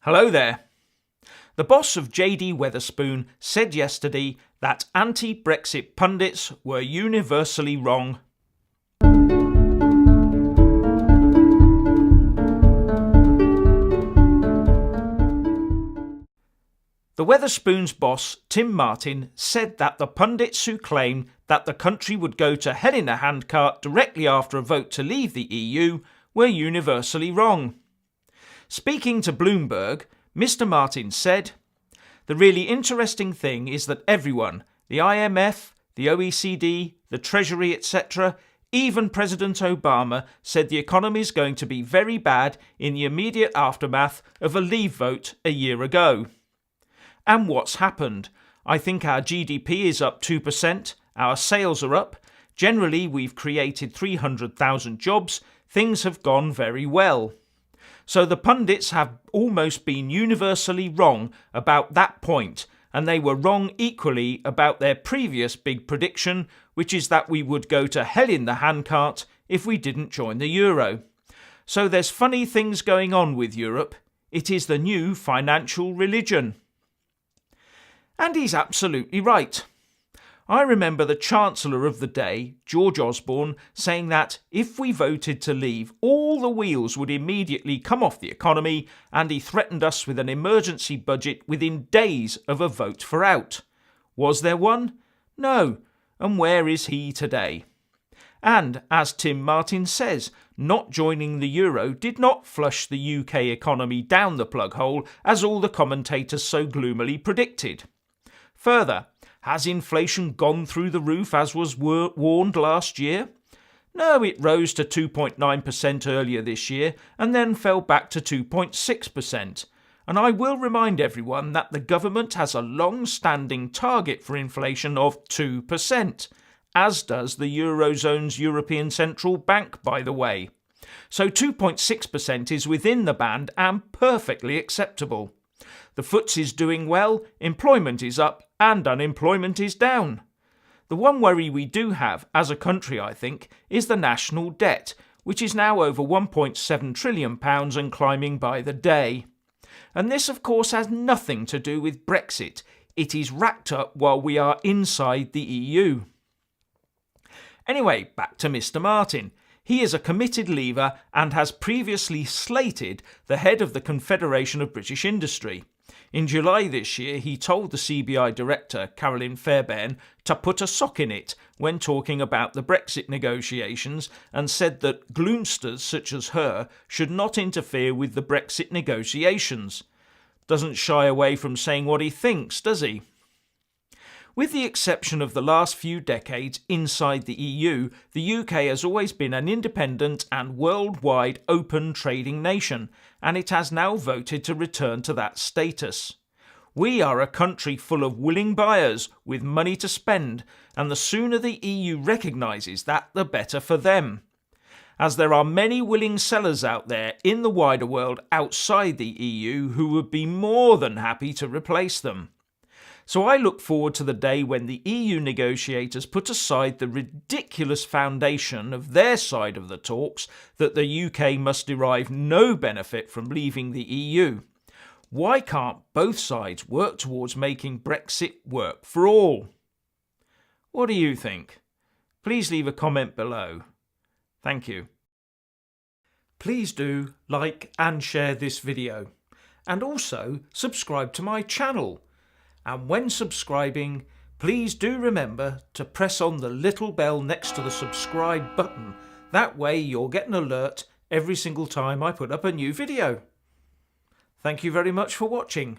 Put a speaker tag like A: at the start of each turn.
A: Hello there. The boss of JD Wetherspoon said yesterday that anti-Brexit pundits were universally wrong. The Wetherspoons boss, Tim Martin, said that the pundits who claimed that the country would go to hell in a handcart directly after a vote to leave the EU were universally wrong. Speaking to Bloomberg, Mr. Martin said, "The really interesting thing is that everyone, the IMF, the OECD, the Treasury, etc., even President Obama, said the economy is going to be very bad in the immediate aftermath of a leave vote a year ago. And what's happened? I think our GDP is up 2%, our sales are up, generally we've created 300,000 jobs, things have gone very well." So the pundits have almost been universally wrong about that point, and they were wrong equally about their previous big prediction, which is that we would go to hell in the handcart if we didn't join the euro. So there's funny things going on with Europe. It is the new financial religion. And he's absolutely right. I remember the Chancellor of the day, George Osborne, saying that if we voted to leave, all the wheels would immediately come off the economy, and he threatened us with an emergency budget within days of a vote for out. Was there one? No. And where is he today? And, as Tim Martin says, not joining the euro did not flush the UK economy down the plug hole, as all the commentators so gloomily predicted. Further, has inflation gone through the roof as was warned last year? No, it rose to 2.9% earlier this year and then fell back to 2.6%. And I will remind everyone that the government has a long-standing target for inflation of 2%, as does the Eurozone's European Central Bank, by the way. So 2.6% is within the band and perfectly acceptable. The FTSE is doing well, employment is up, and unemployment is down. The one worry we do have as a country, I think, is the national debt, which is now over £1.7 trillion and climbing by the day. And this, of course, has nothing to do with Brexit. It is racked up while we are inside the EU. Anyway, back to Mr. Martin. He is a committed leaver and has previously slated the head of the Confederation of British Industry. In July this year, he told the CBI director, Caroline Fairbairn, to put a sock in it when talking about the Brexit negotiations, and said that gloomsters such as her should not interfere with the Brexit negotiations. Doesn't shy away from saying what he thinks, does he? With the exception of the last few decades inside the EU, the UK has always been an independent and worldwide open trading nation, and it has now voted to return to that status. We are a country full of willing buyers with money to spend, and the sooner the EU recognises that, the better for them. As there are many willing sellers out there in the wider world outside the EU who would be more than happy to replace them. So I look forward to the day when the EU negotiators put aside the ridiculous foundation of their side of the talks that the UK must derive no benefit from leaving the EU. Why can't both sides work towards making Brexit work for all? What do you think? Please leave a comment below. Thank you. Please do like and share this video, and also subscribe to my channel. And when subscribing, please do remember to press on the little bell next to the subscribe button. That way you'll get an alert every single time I put up a new video. Thank you very much for watching.